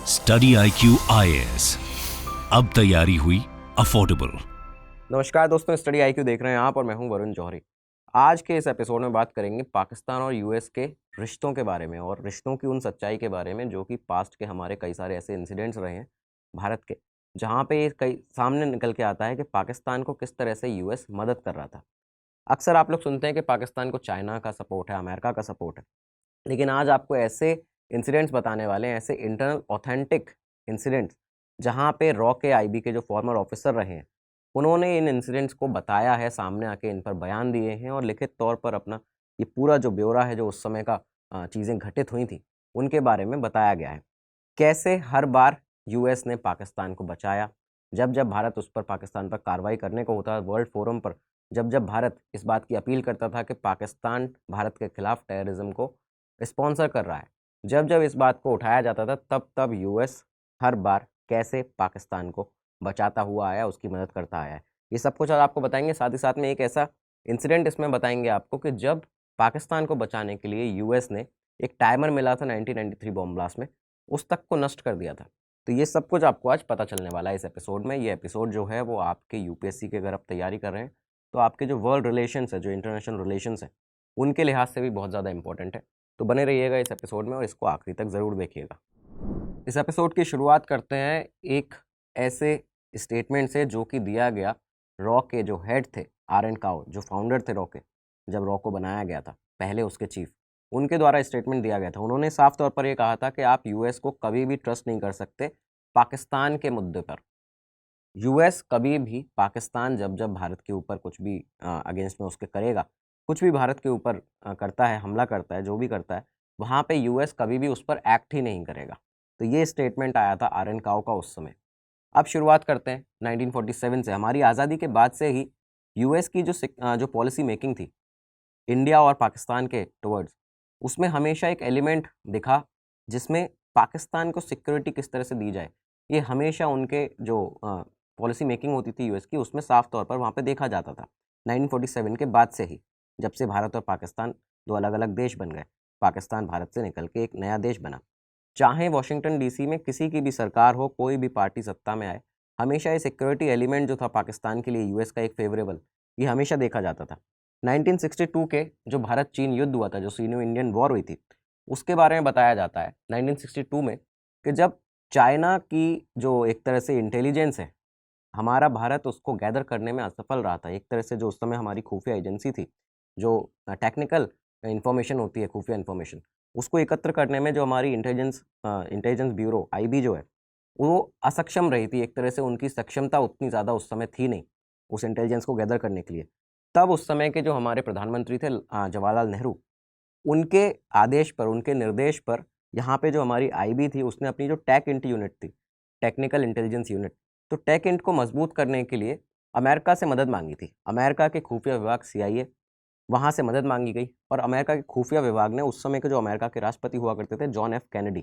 Study IQ IAS, अब तैयारी हुई अफोर्डेबल। नमस्कार दोस्तों, स्टडी IQ देख रहे हैं आप और मैं हूं वरुण जौहरी। आज के इस एपिसोड में बात करेंगे पाकिस्तान और यूएस के रिश्तों के बारे में और रिश्तों की उन सच्चाई के बारे में जो कि पास्ट के हमारे कई सारे ऐसे इंसिडेंट्स रहे हैं भारत के, जहां पे ये कई सामने निकल के आता है कि पाकिस्तान को किस तरह से यूएस मदद कर रहा था। अक्सर आप लोग सुनते हैं कि पाकिस्तान को चाइना का सपोर्ट है, अमेरिका का सपोर्ट है, लेकिन आज आपको ऐसे इंसिडेंट्स बताने वाले हैं, ऐसे इंटरनल ऑथेंटिक इंसिडेंट्स जहां पे रॉ के आईबी के जो फॉर्मर ऑफिसर रहे हैं उन्होंने इन इंसिडेंट्स को बताया है, सामने आके इन पर बयान दिए हैं और लिखित तौर पर अपना ये पूरा जो ब्यौरा है, जो उस समय का चीज़ें घटित हुई थी उनके बारे में बताया गया है। कैसे हर बार यूएस ने पाकिस्तान को बचाया, जब जब भारत उस पर पाकिस्तान पर कार्रवाई करने को होता, वर्ल्ड फोरम पर जब जब भारत इस बात की अपील करता था कि पाकिस्तान भारत के खिलाफ टेररिज्म को स्पॉन्सर कर रहा है, जब जब इस बात को उठाया जाता था तब तब यूएस हर बार कैसे पाकिस्तान को बचाता हुआ आया, उसकी मदद करता आया है। ये सब कुछ आज आपको बताएंगे, साथ ही साथ में एक ऐसा इंसिडेंट इसमें बताएंगे आपको कि जब पाकिस्तान को बचाने के लिए यूएस ने एक टाइमर मिला था 1993 बॉम्ब ब्लास्ट में, उस तक को नष्ट कर दिया था। तो ये सब कुछ आपको आज पता चलने वाला है इस एपिसोड में। ये एपिसोड जो है वो आपके यूपीएससी के अगर आप तैयारी कर रहे हैं तो आपके जो वर्ल्ड रिलेशंस है, जो इंटरनेशनल रिलेशंस है, उनके लिहाज से भी बहुत ज़्यादा इंपॉर्टेंट है। तो बने रहिएगा इस एपिसोड में और इसको आखिरी तक ज़रूर देखिएगा। इस एपिसोड की शुरुआत करते हैं एक ऐसे स्टेटमेंट से जो कि दिया गया रॉ के जो हेड थे, आर.एन. काओ, जो फाउंडर थे रॉ के, जब रॉ को बनाया गया था, पहले उसके चीफ, उनके द्वारा स्टेटमेंट दिया गया था। उन्होंने साफ तौर पर यह कहा था कि आप यूएस को कभी भी ट्रस्ट नहीं कर सकते पाकिस्तान के मुद्दे पर। यूएस कभी भी पाकिस्तान जब जब भारत के ऊपर कुछ भी अगेंस्ट में उसके करेगा, कुछ भी भारत के ऊपर करता है, हमला करता है, जो भी करता है, वहाँ पे यूएस कभी भी उस पर एक्ट ही नहीं करेगा। तो ये स्टेटमेंट आया था आर.एन. काओ का उस समय। अब शुरुआत करते हैं 1947 से। हमारी आज़ादी के बाद से ही यूएस की जो पॉलिसी मेकिंग थी इंडिया और पाकिस्तान के टुवर्ड्स, उसमें हमेशा एक एलिमेंट दिखा जिसमें पाकिस्तान को सिक्योरिटी किस तरह से दी जाए, ये हमेशा उनके जो पॉलिसी मेकिंग होती थी यूएस की, उसमें साफ तौर पर वहाँ पे देखा जाता था। 1947 के बाद से ही, जब से भारत और पाकिस्तान दो अलग अलग देश बन गए, पाकिस्तान भारत से निकल के एक नया देश बना। चाहे वॉशिंगटन डीसी में किसी की भी सरकार हो, कोई भी पार्टी सत्ता में आए, हमेशा ये सिक्योरिटी एलिमेंट जो था पाकिस्तान के लिए यूएस का एक फेवरेबल, ये हमेशा देखा जाता था। 1962 के जो भारत चीन युद्ध हुआ था, जो सीनो इंडियन वॉर हुई थी, उसके बारे में बताया जाता है 1962 में कि जब चाइना की जो एक तरह से इंटेलिजेंस है, हमारा भारत उसको गैदर करने में असफल रहा था। एक तरह से जो उस समय हमारी खुफिया एजेंसी थी, जो टेक्निकल इन्फॉर्मेशन होती है, खुफिया इन्फॉर्मेशन, उसको एकत्र करने में जो हमारी इंटेलिजेंस ब्यूरो आईबी जो है, वो असक्षम रही थी। एक तरह से उनकी सक्षमता उतनी ज़्यादा उस समय थी नहीं उस इंटेलिजेंस को गैदर करने के लिए। तब उस समय के जो हमारे प्रधानमंत्री थे जवाहरलाल नेहरू, उनके आदेश पर, उनके निर्देश पर यहाँ पे जो हमारी आईबी थी, उसने अपनी जो टेक इंट यूनिट थी, टेक्निकल इंटेलिजेंस यूनिट, तो टेक इंट को मजबूत करने के लिए अमेरिका से मदद मांगी थी। अमेरिका के खुफिया विभाग CIA, वहाँ से मदद मांगी गई और अमेरिका के खुफिया विभाग ने, उस समय के जो अमेरिका के राष्ट्रपति हुआ करते थे जॉन एफ कैनेडी,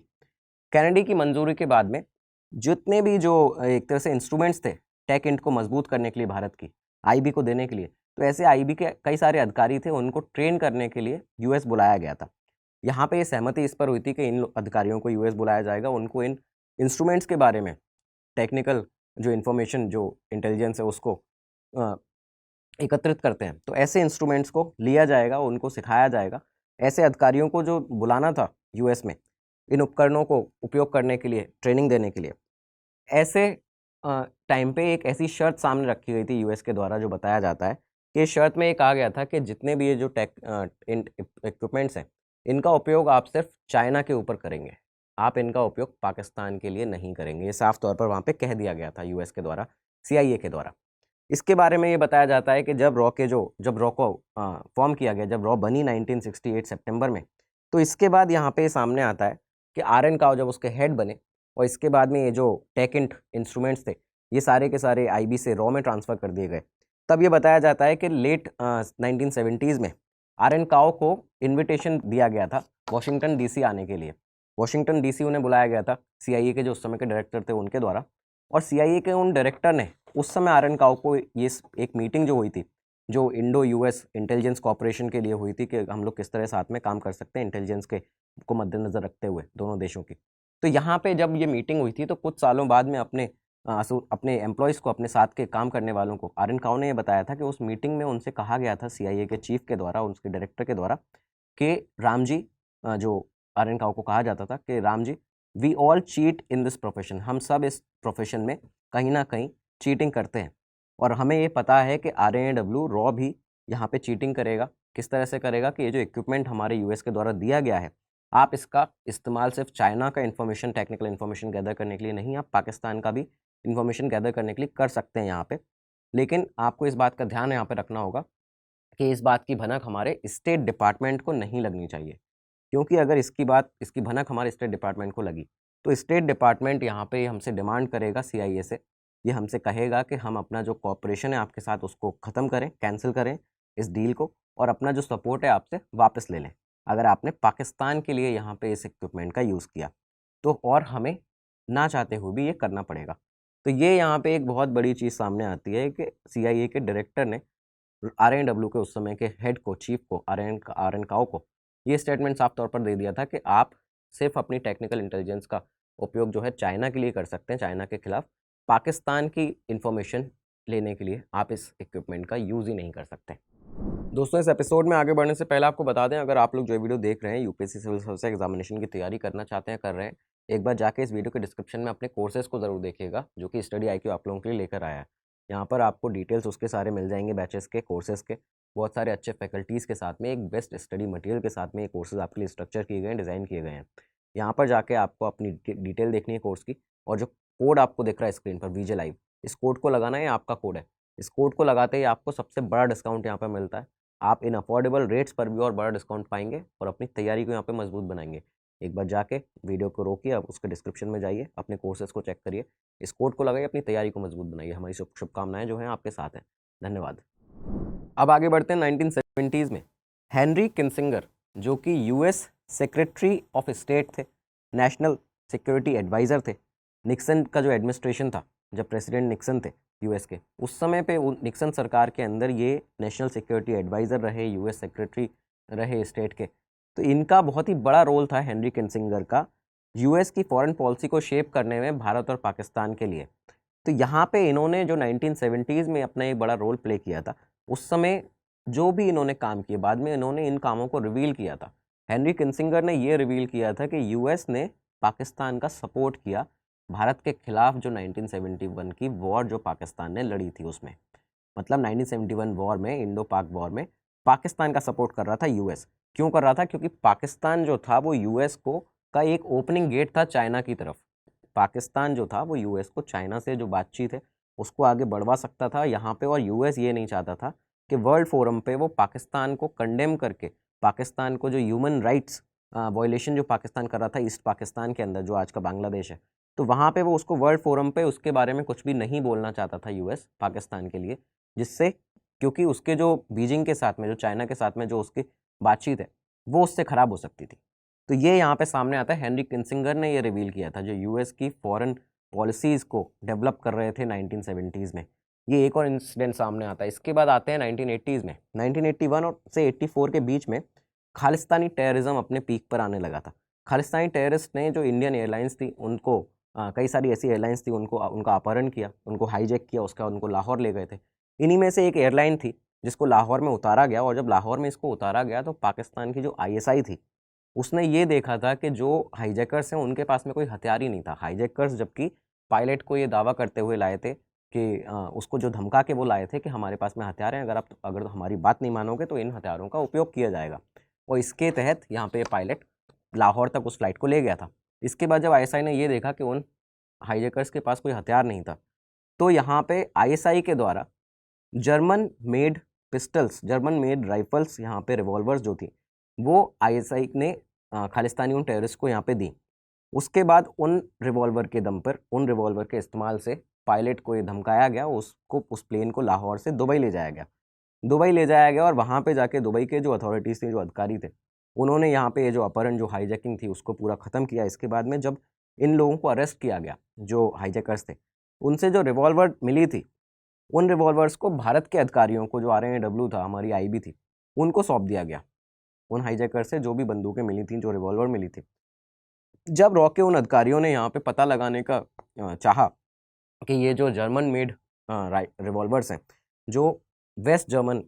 कैनेडी की मंजूरी के बाद में जितने भी जो एक तरह से इंस्ट्रूमेंट्स थे टेक इंट को मजबूत करने के लिए, भारत की आईबी को देने के लिए, तो ऐसे आईबी के कई सारे अधिकारी थे, उनको ट्रेन करने के लिए यूएस बुलाया गया था। यहाँ पे ये सहमति इस पर हुई थी कि इन अधिकारियों को यूएस बुलाया जाएगा, उनको इन इंस्ट्रूमेंट्स के बारे में, टेक्निकल जो इन्फॉर्मेशन, जो इंटेलिजेंस है, उसको एकत्रित करते हैं, तो ऐसे इंस्ट्रूमेंट्स को लिया जाएगा, उनको सिखाया जाएगा। ऐसे अधिकारियों को जो बुलाना था यूएस में इन उपकरणों को उपयोग करने के लिए, ट्रेनिंग देने के लिए, ऐसे टाइम पे एक ऐसी शर्त सामने रखी गई थी यूएस के द्वारा, जो बताया जाता है कि इस शर्त में ये कहा गया था कि जितने भी ये जो इक्विपमेंट्स हैं, इनका उपयोग आप सिर्फ चाइना के ऊपर करेंगे, आप इनका उपयोग पाकिस्तान के लिए नहीं करेंगे। ये साफ तौर पर वहाँ पे कह दिया गया था यूएस के द्वारा, CIA के द्वारा। इसके बारे में ये बताया जाता है कि जब रॉ को फॉर्म किया गया, जब रॉ बनी 1968 सितंबर में, तो इसके बाद यहाँ पे सामने आता है कि आर.एन. काओ जब उसके हेड बने और इसके बाद में ये जो टेक इंस्ट्रूमेंट्स थे, ये सारे के सारे आईबी से रॉ में ट्रांसफ़र कर दिए गए। तब ये बताया जाता है कि लेट 1970s में आर.एन. काओ को इन्विटेशन दिया गया था वॉशिंगटन DC आने के लिए। वॉशिंगटन DC उन्हें बुलाया गया था CIA के जो उस समय के डायरेक्टर थे उनके द्वारा, और CIA के उन डायरेक्टर ने उस समय आर.एन. काओ को ये एक मीटिंग जो हुई थी, जो इंडो यूएस इंटेलिजेंस कॉपरेशन के लिए हुई थी, कि हम लोग किस तरह साथ में काम कर सकते हैं इंटेलिजेंस के को मद्देनज़र रखते हुए दोनों देशों की, तो यहाँ पे जब ये मीटिंग हुई थी तो कुछ सालों बाद में अपने एम्प्लॉयज़ को, अपने साथ के काम करने वालों को आर एन काओ ने ये बताया था कि उस मीटिंग में उनसे कहा गया था CIA के चीफ के द्वारा, उसके डायरेक्टर के द्वारा, कि राम जी, जो आर एन काओ को कहा जाता था कि Ram ji, we all cheat in this profession, हम सब इस प्रोफेशन में कहीं ना कहीं चीटिंग करते हैं और हमें ये पता है कि RNAW रॉ भी यहाँ पे चीटिंग करेगा। किस तरह से करेगा कि ये जो इक्विपमेंट हमारे US के द्वारा दिया गया है, आप इसका इस्तेमाल सिर्फ चाइना का इन्फॉर्मेशन, टेक्निकल इन्फॉर्मेशन गैदर करने के लिए नहीं, आप पाकिस्तान का भी इन्फॉर्मेशन गैदर करने के लिए कर सकते हैं यहाँ पे। लेकिन आपको इस बात का ध्यान यहाँ पे रखना होगा कि इस बात की भनक हमारे स्टेट डिपार्टमेंट को नहीं लगनी चाहिए, क्योंकि अगर इसकी भनक हमारे स्टेट डिपार्टमेंट को लगी तो स्टेट डिपार्टमेंट यहाँ पे हमसे डिमांड करेगा CIA से, ये हमसे कहेगा कि हम अपना जो कॉपरेशन है आपके साथ उसको ख़त्म करें, कैंसिल करें इस डील को, और अपना जो सपोर्ट है आपसे वापस ले लें अगर आपने पाकिस्तान के लिए यहाँ पे इस इक्विपमेंट का यूज़ किया तो, और हमें ना चाहते हुए भी ये करना पड़ेगा। तो ये यहाँ पे एक बहुत बड़ी चीज़ सामने आती है कि CIA के डायरेक्टर ने RNW के उस समय के हेड को, चीफ को, आर एन काओ को ये स्टेटमेंट साफ तौर पर दे दिया था कि आप सिर्फ अपनी टेक्निकल इंटेलिजेंस का उपयोग जो है चाइना के लिए कर सकते हैं, चाइना के खिलाफ, पाकिस्तान की इंफॉर्मेशन लेने के लिए आप इस इक्विपमेंट का यूज़ ही नहीं कर सकते। दोस्तों, इस एपिसोड में आगे बढ़ने से पहले आपको बता दें, अगर आप लोग जो वीडियो देख रहे हैं UPSC सिविल सर्विस एग्जामिनेशन की तैयारी करना चाहते हैं, कर रहे हैं, एक बार जाके इस वीडियो के डिस्क्रिप्शन में अपने कोर्सेज को ज़रूर देखिएगा जो कि स्टडी IQ आप लोगों के लिए लेकर आया है। यहाँ पर आपको डिटेल्स उसके सारे मिल जाएंगे, बैचेस के, कोर्सेज़ के, बहुत सारे अच्छे फैकल्टीज़ के साथ में, एक बेस्ट स्टडी मटेरियल के साथ में ये कोर्सेज़ आपके लिए स्ट्रक्चर किए गए हैं, डिज़ाइन किए गए हैं। यहाँ पर जाके आपको अपनी डिटेल देखनी है कोर्स की, और जो कोड आपको दिख रहा है स्क्रीन पर, VJ Live, इस कोड को लगाना है, आपका कोड है। इस कोड को लगाते ही आपको सबसे बड़ा डिस्काउंट यहाँ पर मिलता है। आप इन अफोर्डेबल रेट्स पर भी और बड़ा डिस्काउंट पाएंगे और अपनी तैयारी को यहाँ पे मजबूत बनाएंगे। एक बार जाके वीडियो को रोकिए, आप उसके डिस्क्रिप्शन में जाइए, अपने कोर्सेज़ को चेक करिए, इस कोड को लगाइए, अपनी तैयारी को मजबूत बनाइए। हमारी शुभकामनाएं जो हैं आपके साथ हैं। धन्यवाद। अब आगे बढ़ते हैं 1970s में। हेनरी किसिंगर, जो कि US सेक्रेटरी ऑफ स्टेट थे, नेशनल सिक्योरिटी एडवाइज़र थे, निक्सन का जो एडमिनिस्ट्रेशन था, जब प्रेसिडेंट निक्सन थे US के, उस समय पे निक्सन सरकार के अंदर ये नेशनल सिक्योरिटी एडवाइज़र रहे, US सेक्रेटरी रहे स्टेट के। तो इनका बहुत ही बड़ा रोल था, हेनरी किसिंगर का, US की फॉरेन पॉलिसी को शेप करने में भारत और पाकिस्तान के लिए। तो यहाँ पे इन्होंने जो 1970s में अपना एक बड़ा रोल प्ले किया था, उस समय जो भी इन्होंने काम किए, बाद में इन्होंने इन कामों को रिवील किया था। हेनरी किसिंगर ने ये रिवील किया था कि US ने पाकिस्तान का सपोर्ट किया भारत के खिलाफ, जो 1971 की वॉर जो पाकिस्तान ने लड़ी थी उसमें, मतलब 1971 वॉर में, इंडो पाक वॉर में पाकिस्तान का सपोर्ट कर रहा था US। क्यों कर रहा था? क्योंकि पाकिस्तान जो था वो US को का एक ओपनिंग गेट था चाइना की तरफ। पाकिस्तान जो था वो US को चाइना से जो बातचीत है उसको आगे बढ़वा सकता था यहाँ पे, और US ये नहीं चाहता था कि वर्ल्ड फोरम पे वो पाकिस्तान को कंडेम करके, पाकिस्तान को जो ह्यूमन राइट्स वायलेशन जो पाकिस्तान कर रहा था ईस्ट पाकिस्तान के अंदर, जो आज का बांग्लादेश है, तो वहाँ पे वो उसको वर्ल्ड फोरम पे उसके बारे में कुछ भी नहीं बोलना चाहता था US पाकिस्तान के लिए, जिससे, क्योंकि उसके जो बीजिंग के साथ में, जो चाइना के साथ में जो उसकी बातचीत है वो उससे ख़राब हो सकती थी। तो ये यहाँ पे सामने आता है, हेनरी किसिंगर ने ये रिवील किया था, जो US की फॉरेन पॉलिसीज़ को डेवलप कर रहे थे 1970s में। ये एक और इंसिडेंट सामने आता है। इसके बाद आते हैं 1980s में। 1981 और से 84 के बीच में खालिस्तानी टेररिज्म अपने पीक पर आने लगा था। खालिस्तानी टेररिस्ट ने जो इंडियन एयरलाइंस थी उनको, कई सारी ऐसी एयरलाइंस थी, उनका अपहरण किया, उनको हाईजैक किया, उसका उनको लाहौर ले गए थे। इन्हीं में से एक एयरलाइन थी जिसको लाहौर में उतारा गया, और जब लाहौर में इसको उतारा गया तो पाकिस्तान की जो ISI थी उसने ये देखा था कि जो हाईजैकर्स हैं उनके पास में कोई हथियार ही नहीं था। हाईजैकर्स जबकि पायलट को ये दावा करते हुए लाए थे कि उसको जो धमका के वो लाए थे कि हमारे पास में हथियार हैं, अगर हमारी बात नहीं मानोगे तो इन हथियारों का उपयोग किया जाएगा, और इसके तहत यहाँ पे पायलट लाहौर तक उस फ्लाइट को ले गया था। इसके बाद जब ISI ने ये देखा कि उन हाईजैकर्स के पास कोई हथियार नहीं था, तो यहाँ पे ISI के द्वारा German made pistols, German made rifles, यहाँ पे रिवॉल्वर्स जो थी वो ISI ने खालिस्तानी उन टेररिस्ट को यहाँ पे दी। उसके बाद उन रिवॉल्वर के दम पर, उन रिवॉल्वर के इस्तेमाल से पायलट को ये धमकाया गया, उसको, उस प्लेन को लाहौर से दुबई ले जाया गया। दुबई ले जाया गया और वहाँ पे जाके दुबई के जो अथॉरिटीज़ थे, जो अधिकारी थे, उन्होंने यहाँ पे ये जो अपहरण, जो हाईजैकिंग थी, उसको पूरा ख़त्म किया। इसके बाद में जब इन लोगों को अरेस्ट किया गया, जो हाईजैकर्स थे, उनसे जो रिवॉल्वर मिली थी, उन रिवॉल्वर्स को भारत के अधिकारियों को, जो RNAW था, हमारी IB थी, उनको सौंप दिया गया। उन हाईजैकर से जो भी बंदूकें मिली थी, जो रिवॉल्वर मिली थी, जब रॉ के उन अधिकारियों ने यहाँ पे पता लगाने का चाहा कि ये जो जर्मन मेड रिवॉल्वर्स हैं, जो वेस्ट जर्मन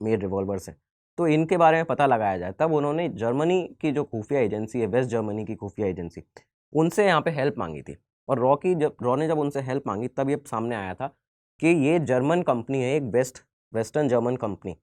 मेड रिवॉल्वर्स हैं, तो इनके बारे में पता लगाया जाए, तब उन्होंने जर्मनी की जो खुफिया एजेंसी है, वेस्ट जर्मनी की खुफिया एजेंसी, उनसे यहाँ पे हेल्प मांगी थी। और रॉ ने जब उनसे हेल्प मांगी तब ये सामने आया था कि ये जर्मन कंपनी है, एक वेस्टर्न जर्मन कंपनी,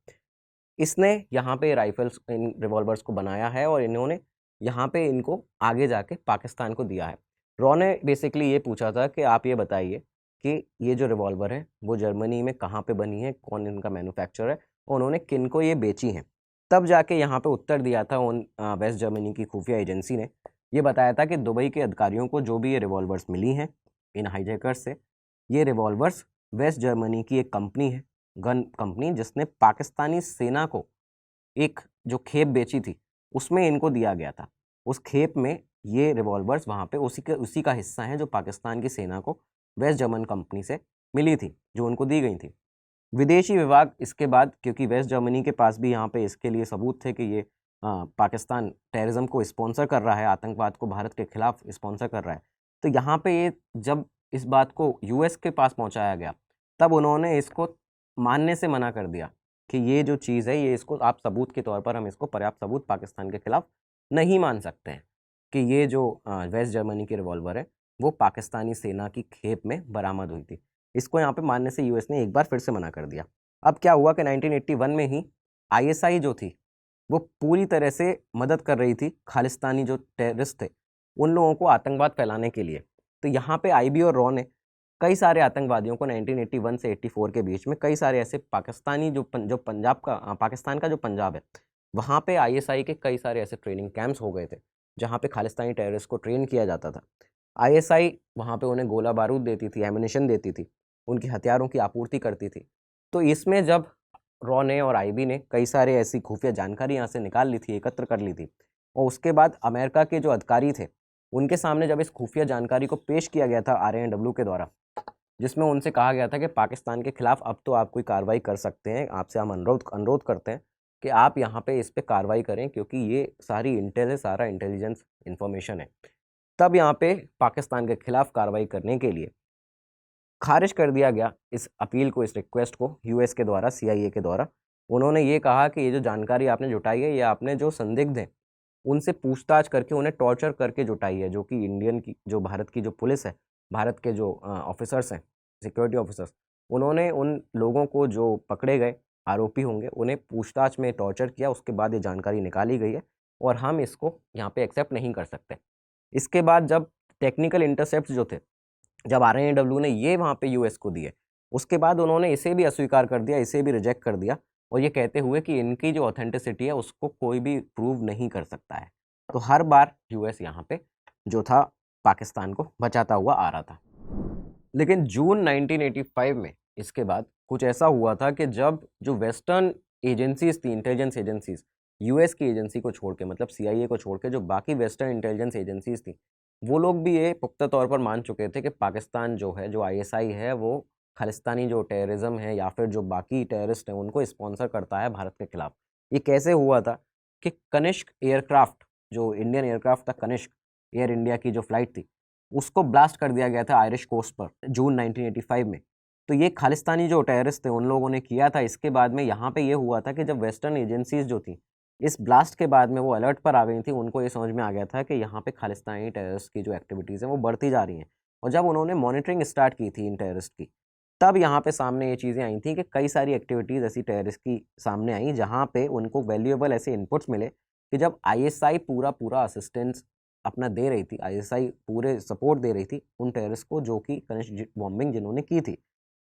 इसने यहाँ पे राइफल्स, इन रिवॉल्वर्स को बनाया है और इन्होंने यहाँ पे इनको आगे जाके पाकिस्तान को दिया है। रॉ ने बेसिकली ये पूछा था कि आप ये बताइए कि ये जो रिवॉल्वर है वो जर्मनी में कहाँ पे बनी है, कौन इनका मैन्युफैक्चरर है और उन्होंने किन को ये बेची हैं। तब जाके यहाँ पे उत्तर दिया था उन वेस्ट जर्मनी की खुफिया एजेंसी ने। ये बताया था कि दुबई के अधिकारियों को जो भी ये रिवॉल्वर्स मिली हैं इन हाईजैकर्स से, ये रिवॉल्वर्स वेस्ट जर्मनी की एक कंपनी है, गन कंपनी, जिसने पाकिस्तानी सेना को एक जो खेप बेची थी उसमें इनको दिया गया था। उस खेप में ये रिवॉल्वर्स वहाँ पे उसी का हिस्सा है जो पाकिस्तान की सेना को वेस्ट जर्मन कंपनी से मिली थी, जो उनको दी गई थी। विदेशी विभाग इसके बाद, क्योंकि वेस्ट जर्मनी के पास भी यहाँ पे इसके लिए सबूत थे कि ये पाकिस्तान टेररिज्म को स्पॉन्सर कर रहा है, आतंकवाद को भारत के खिलाफ स्पॉन्सर कर रहा है, तो यहाँ पे ये जब इस बात को यूएस के पास पहुँचाया गया तब उन्होंने इसको मानने से मना कर दिया कि ये जो चीज़ है ये इसको आप सबूत के तौर पर, हम इसको पर्याप्त सबूत पाकिस्तान के खिलाफ नहीं मान सकते हैं कि ये जो वेस्ट जर्मनी की रिवॉल्वर है वो पाकिस्तानी सेना की खेप में बरामद हुई थी। इसको यहाँ पे मानने से यूएस ने एक बार फिर से मना कर दिया। अब क्या हुआ कि 1981 में ही आईएसआई जो थी वो पूरी तरह से मदद कर रही थी खालिस्तानी जो टेररिस्ट थे उन लोगों को आतंकवाद फैलाने के लिए। तो यहाँ पे आईबी और रॉ ने कई सारे आतंकवादियों को 1981 से 84 के बीच में कई सारे ऐसे पाकिस्तानी जो पंजाब का पाकिस्तान का जो पंजाब है वहाँ पे आईएसआई के कई सारे ऐसे ट्रेनिंग कैंप्स हो गए थे जहाँ पे खालिस्तानी टेररिस्ट को ट्रेन किया जाता था। आईएसआई वहाँ पे उन्हें गोला बारूद देती थी, एमिनेशन देती थी, उनके हथियारों की आपूर्ति करती थी। तो इसमें जब रॉ ने और आईबी ने कई सारे ऐसी खुफिया जानकारी यहाँ से निकाल ली थी, एकत्र कर ली थी, और उसके बाद अमेरिका के जो अधिकारी थे उनके सामने जब इस खुफिया जानकारी को पेश किया गया था RANW के द्वारा, जिसमें उनसे कहा गया था कि पाकिस्तान के खिलाफ अब तो आप कोई कार्रवाई कर सकते हैं, आपसे हम अनुरोध करते हैं कि आप यहाँ पे इस पे कार्रवाई करें क्योंकि ये सारी इंटेल है, सारा इंटेलिजेंस इंफॉर्मेशन है। तब यहाँ पे पाकिस्तान के खिलाफ कार्रवाई करने के लिए खारिज कर दिया गया इस अपील को, इस रिक्वेस्ट को यूएस के द्वारा, CIA के द्वारा। उन्होंने ये कहा कि ये जो जानकारी आपने जुटाई है ये आपने जो संदिग्ध हैं उनसे पूछताछ करके, उन्हें टॉर्चर करके जुटाई है, जो कि इंडियन की जो भारत की जो पुलिस है, भारत के जो ऑफिसर्स हैं, सिक्योरिटी ऑफिसर्स, उन्होंने उन लोगों को जो पकड़े गए आरोपी होंगे उन्हें पूछताछ में टॉर्चर किया, उसके बाद ये जानकारी निकाली गई है और हम इसको यहाँ पे एक्सेप्ट नहीं कर सकते। इसके बाद जब टेक्निकल इंटरसेप्ट जो थे, जब RANW ने ये वहाँ पे यूएस को दिए, उसके बाद उन्होंने इसे भी अस्वीकार कर दिया, इसे भी रिजेक्ट कर दिया और ये कहते हुए कि इनकी जो ऑथेंटिसिटी है उसको कोई भी प्रूव नहीं कर सकता है। तो हर बार यूएस यहाँ पे जो था पाकिस्तान को बचाता हुआ आ रहा था। लेकिन जून 1985 में इसके बाद कुछ ऐसा हुआ था कि जब जो वेस्टर्न एजेंसीज थी, इंटेलिजेंस एजेंसीज, यूएस की एजेंसी को छोड़ के, मतलब CIA को छोड़ के जो बाकी वेस्टर्न इंटेलिजेंस एजेंसीज थी, वो लोग भी ये पुख्ता तौर पर मान चुके थे कि पाकिस्तान जो है, जो ISI है, वो खालिस्तानी जो टेररिज्म है या फिर जो बाकी टेररिस्ट हैं उनको स्पॉन्सर करता है भारत के खिलाफ। ये कैसे हुआ था कि कनिष्क एयरक्राफ्ट, जो इंडियन एयरक्राफ्ट था कनिष्क, एयर इंडिया की जो फ्लाइट थी, उसको ब्लास्ट कर दिया गया था आयरिश कोस्ट पर जून 1985 में। तो ये खालिस्तानी जो टेररिस्ट थे उन लोगों ने किया था। इसके बाद में यहाँ पे ये हुआ था कि जब वेस्टर्न एजेंसीज जो थी इस ब्लास्ट के बाद में वो अलर्ट पर आ गई थी, उनको ये समझ में आ गया था कि यहाँ पे खालिस्तानी टेररिस्ट की जो एक्टिविटीज़ हैं वो बढ़ती जा रही हैं। और जब उन्होंने मॉनिटरिंग स्टार्ट की थी इन टेररिस्ट की, तब यहाँ पे सामने ये चीज़ें आई थी कि कई सारी एक्टिविटीज़ ऐसी टेररिस्ट की सामने आई जहाँ पे उनको वैल्यूएबल ऐसे इनपुट्स मिले कि जब ISI पूरा असिस्टेंस अपना दे रही थी, ISI पूरे सपोर्ट दे रही थी उन टेररिस्ट को जो कि कनिष्क बॉम्बिंग जिन्होंने की थी।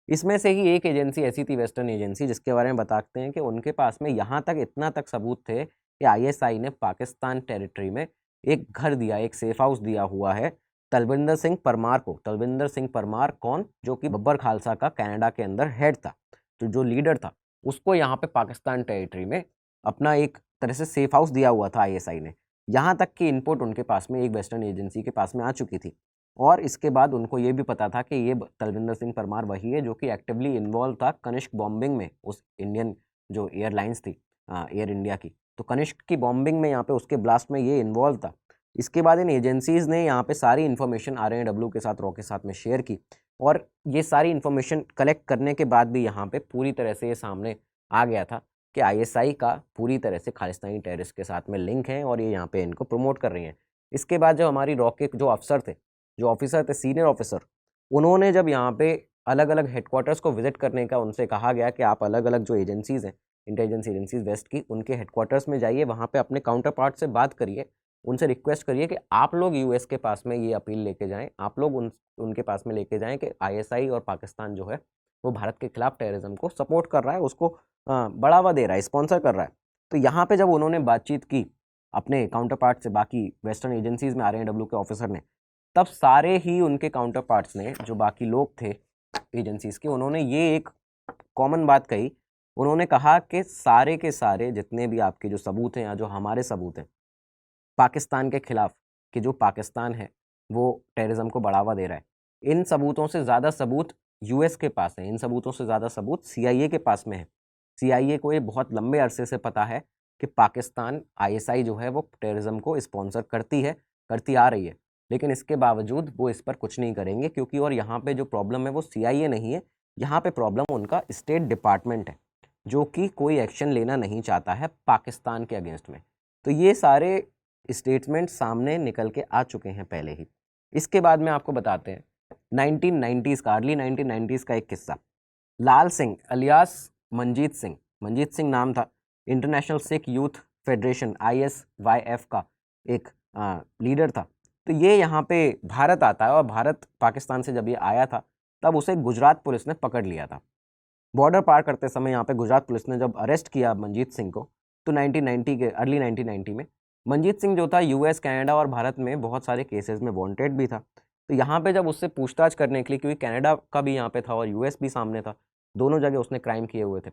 इसमें से ही एक एजेंसी ऐसी थी, वेस्टर्न एजेंसी, जिसके बारे में बताते हैं कि उनके पास में यहाँ तक इतना तक सबूत थे कि ISI ने पाकिस्तान टेरिटरी में एक घर दिया, एक सेफ हाउस दिया हुआ है तलविंदर सिंह परमार को। तलविंदर सिंह परमार कौन? जो कि बब्बर खालसा का कनाडा के अंदर हेड था, तो जो लीडर था, उसको यहाँ पे पाकिस्तान टेरिटरी में अपना एक तरह से सेफ हाउस दिया हुआ था ISI ने। यहाँ तक कि इनपुट उनके पास में एक वेस्टर्न एजेंसी के पास में आ चुकी थी और इसके बाद उनको ये भी पता था कि ये तलविंदर सिंह परमार वही है जो कि एक्टिवली इन्वॉल्व था कनिष्क बॉम्बिंग में, उस इंडियन जो एयरलाइंस थी एयर इंडिया की, तो कनिष्क की बॉम्बिंग में यहाँ पे उसके ब्लास्ट में ये इन्वॉल्व था। इसके बाद इन एजेंसीज़ ने यहाँ पे सारी इन्फॉर्मेशन RNW के साथ, रॉ के साथ में शेयर की, और ये सारी इन्फॉर्मेशन कलेक्ट करने के बाद भी यहाँ पे पूरी तरह से ये सामने आ गया था कि ISI का पूरी तरह से खालिस्तानी टेररिस्ट के साथ में लिंक है और ये यहाँ पे इनको प्रमोट कर रही हैं। इसके बाद जब हमारी रॉ के जो अफसर थे, जो ऑफिसर थे, सीनियर ऑफिसर, उन्होंने जब यहाँ पे अलग अलग हेडक्वार्टर्स को विजिट करने का उनसे कहा गया कि आप अलग अलग जो एजेंसीज़ हैं, इंटेलिजेंस एजेंसीज वेस्ट की, उनके हेडक्वार्टर्स में जाइए, वहाँ पे अपने काउंटर पार्ट से बात करिए, उनसे रिक्वेस्ट करिए कि आप लोग US के पास में ये अपील लेके जाएं, आप लोग उनके पास में लेके जाएं कि ISI और पाकिस्तान जो है वो भारत के खिलाफ टेररिज्म को सपोर्ट कर रहा है, उसको बढ़ावा दे रहा है, स्पॉन्सर कर रहा है। तो यहाँ पे जब उन्होंने बातचीत की अपने काउंटर पार्ट से, बाकी वेस्टर्न एजेंसीज में RNW के ऑफिसर ने, तब सारे ही उनके काउंटर पार्ट्स ने, जो बाकी लोग थे एजेंसीज के, उन्होंने ये एक कॉमन बात कही। उन्होंने कहा कि सारे के सारे जितने भी आपके जो सबूत हैं या जो हमारे सबूत हैं पाकिस्तान के खिलाफ, कि जो पाकिस्तान है वो टेररिज्म को बढ़ावा दे रहा है, इन सबूतों से ज़्यादा सबूत US के पास है, इन सबूतों से ज़्यादा सबूत CIA के पास में है। CIA को ये बहुत लंबे अरसे से पता है कि पाकिस्तान, ISI जो है वो टेररिज्म को स्पॉन्सर करती आ रही है, लेकिन इसके बावजूद वो इस पर कुछ नहीं करेंगे, क्योंकि और यहाँ पे जो प्रॉब्लम है वो CIA नहीं है, यहाँ पे प्रॉब्लम उनका स्टेट डिपार्टमेंट है, जो कि कोई एक्शन लेना नहीं चाहता है पाकिस्तान के अगेंस्ट में। तो ये सारे स्टेटमेंट सामने निकल के आ चुके हैं पहले ही। इसके बाद में आपको बताते हैं 1990s का, अर्ली 1990s का एक किस्सा। लाल सिंह अलियास मंजीत सिंह नाम था, international Sikh youth federation ISYF का एक लीडर था। तो ये यहाँ पे भारत आता है, और भारत पाकिस्तान से जब ये आया था तब उसे गुजरात पुलिस ने पकड़ लिया था। बॉर्डर पार करते समय यहाँ पे गुजरात पुलिस ने जब अरेस्ट किया मंजीत सिंह को, तो 1990 के अर्ली 1990 में मंजीत सिंह जो था US, कनाडा और भारत में बहुत सारे केसेस में वांटेड भी था। तो यहाँ पे जब उससे पूछताछ करने के लिए, क्योंकि कनाडा का भी यहाँ पे था और US भी सामने था, दोनों जगह उसने क्राइम किए हुए थे,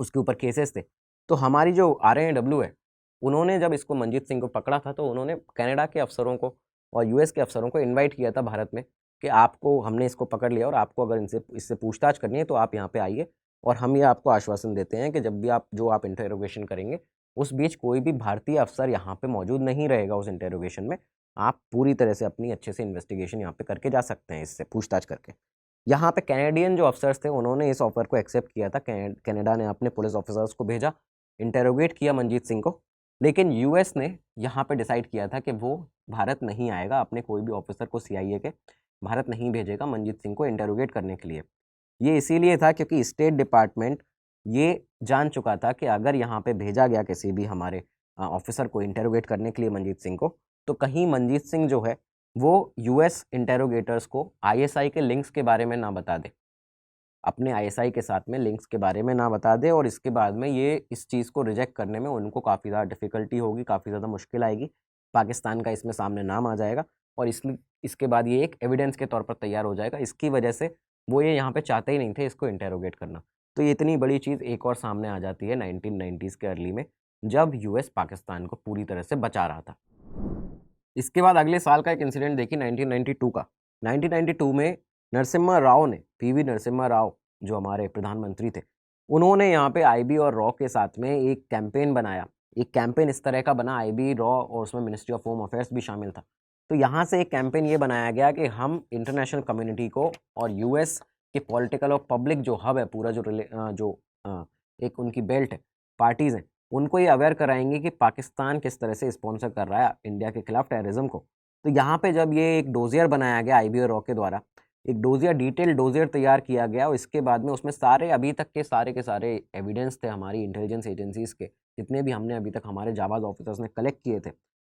उसके ऊपर केसेस थे, तो हमारी जो RNW है, उन्होंने जब इसको मंजीत सिंह को पकड़ा था, तो उन्होंने कनाडा के अफसरों को और US के अफसरों को इन्वाइट किया था भारत में कि आपको, हमने इसको पकड़ लिया और आपको अगर इससे पूछताछ करनी है तो आप यहाँ पे आइए, और हम ये आपको आश्वासन देते हैं कि जब भी आप इंटरोगेशन करेंगे, उस बीच कोई भी भारतीय अफसर यहाँ पे मौजूद नहीं रहेगा उस इंटरोगेशन में, आप पूरी तरह से अपनी अच्छे से इन्वेस्टिगेशन यहाँ पे करके जा सकते हैं, इससे पूछताछ करके। यहाँ पे कैनेडियन जो अफसर्स थे, उन्होंने इस ऑफर को एक्सेप्ट किया था। कनाडा ने अपने पुलिस ऑफिसर्स को भेजा, इंटेरोगेट किया मंजीत सिंह को, लेकिन US ने यहाँ पे डिसाइड किया था कि वो भारत नहीं आएगा, अपने कोई भी ऑफिसर को CIA के भारत नहीं भेजेगा मंजीत सिंह को इंटेरोगेट करने के लिए। ये इसीलिए था क्योंकि स्टेट डिपार्टमेंट ये जान चुका था कि अगर यहाँ पे भेजा गया किसी भी हमारे ऑफिसर को इंटेरोगेट करने के लिए मंजीत सिंह को, तो कहीं मंजीत सिंह जो है वो US इंटेरोगेटर्स को ISI के लिंक्स के बारे में ना बता दे, अपने ISI के साथ में लिंक्स के बारे में ना बता दे, और इसके बाद में ये इस चीज़ को रिजेक्ट करने में उनको काफ़ी ज़्यादा डिफ़िकल्टी होगी, काफ़ी ज़्यादा मुश्किल आएगी, पाकिस्तान का इसमें सामने नाम आ जाएगा, और इसके बाद ये एक एविडेंस के तौर पर तैयार हो जाएगा। इसकी वजह से वो ये यहाँ पे चाहते ही नहीं थे इसको इंटेरोगेट करना। तो ये इतनी बड़ी चीज़ एक और सामने आ जाती है 1990s के अर्ली में, जब US पाकिस्तान को पूरी तरह से बचा रहा था। इसके बाद अगले साल का एक इंसिडेंट देखिए 1992 का। 1992 में नरसिम्हा राव ने, PV नरसिम्हा राव जो हमारे प्रधानमंत्री थे, उन्होंने यहाँ पे IB और रॉ के साथ में एक कैंपेन बनाया। एक कैंपेन इस तरह का बना, IB, रॉ और उसमें मिनिस्ट्री ऑफ होम अफेयर्स भी शामिल था। तो यहाँ से एक कैंपेन ये बनाया गया कि हम इंटरनेशनल कम्युनिटी को और US के पॉलिटिकल और पब्लिक जो हब है, पूरा एक उनकी बेल्ट है, पार्टीज़ हैं, उनको ये अवेयर कराएंगे कि पाकिस्तान किस तरह से स्पॉन्सर कर रहा है इंडिया के खिलाफ टेररिज्म को। तो यहाँ पे जब ये एक डोजियर बनाया गया IB और रॉ के द्वारा, एक डोजियर, डिटेल डोजियर तैयार किया गया, और इसके बाद में उसमें सारे अभी तक के सारे एविडेंस थे हमारी इंटेलिजेंस एजेंसीज़ के, जितने भी हमने अभी तक हमारे जाबाज ऑफिसर्स ने कलेक्ट किए थे,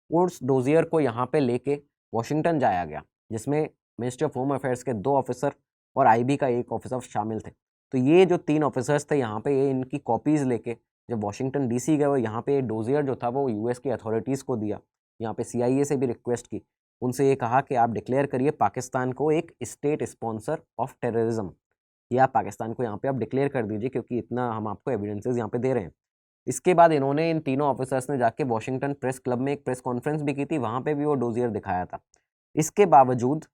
उस डोजियर को यहाँ पे लेके वॉशिंगटन जाया गया, जिसमें मिनिस्ट्री ऑफ होम अफेयर्स के 2 ऑफिसर और IB का 1 ऑफिसर शामिल थे। तो ये जो 3 ऑफिसर्स थे यहाँ पे, ये इनकी कॉपीज़ लेके जब वॉशिंगटन DC गए, वो यहाँ पे डोजियर जो था वो US की अथॉरिटीज़ को दिया, यहाँ पे CIA से भी रिक्वेस्ट की, उनसे ये कहा कि आप डिक्लेयर करिए पाकिस्तान को एक स्टेट स्पॉन्सर ऑफ टेररिज्म, या पाकिस्तान को यहाँ पे आप डिक्लेयर कर दीजिए, क्योंकि इतना हम आपको एविडेंसेस यहाँ पे दे रहे हैं। इसके बाद इन्होंने, इन तीनों ऑफिसर्स ने जाके वॉशिंगटन प्रेस क्लब में एक प्रेस कॉन्फ्रेंस भी की थी, वहाँ पे भी वो डोजियर दिखाया था। इसके बावजूद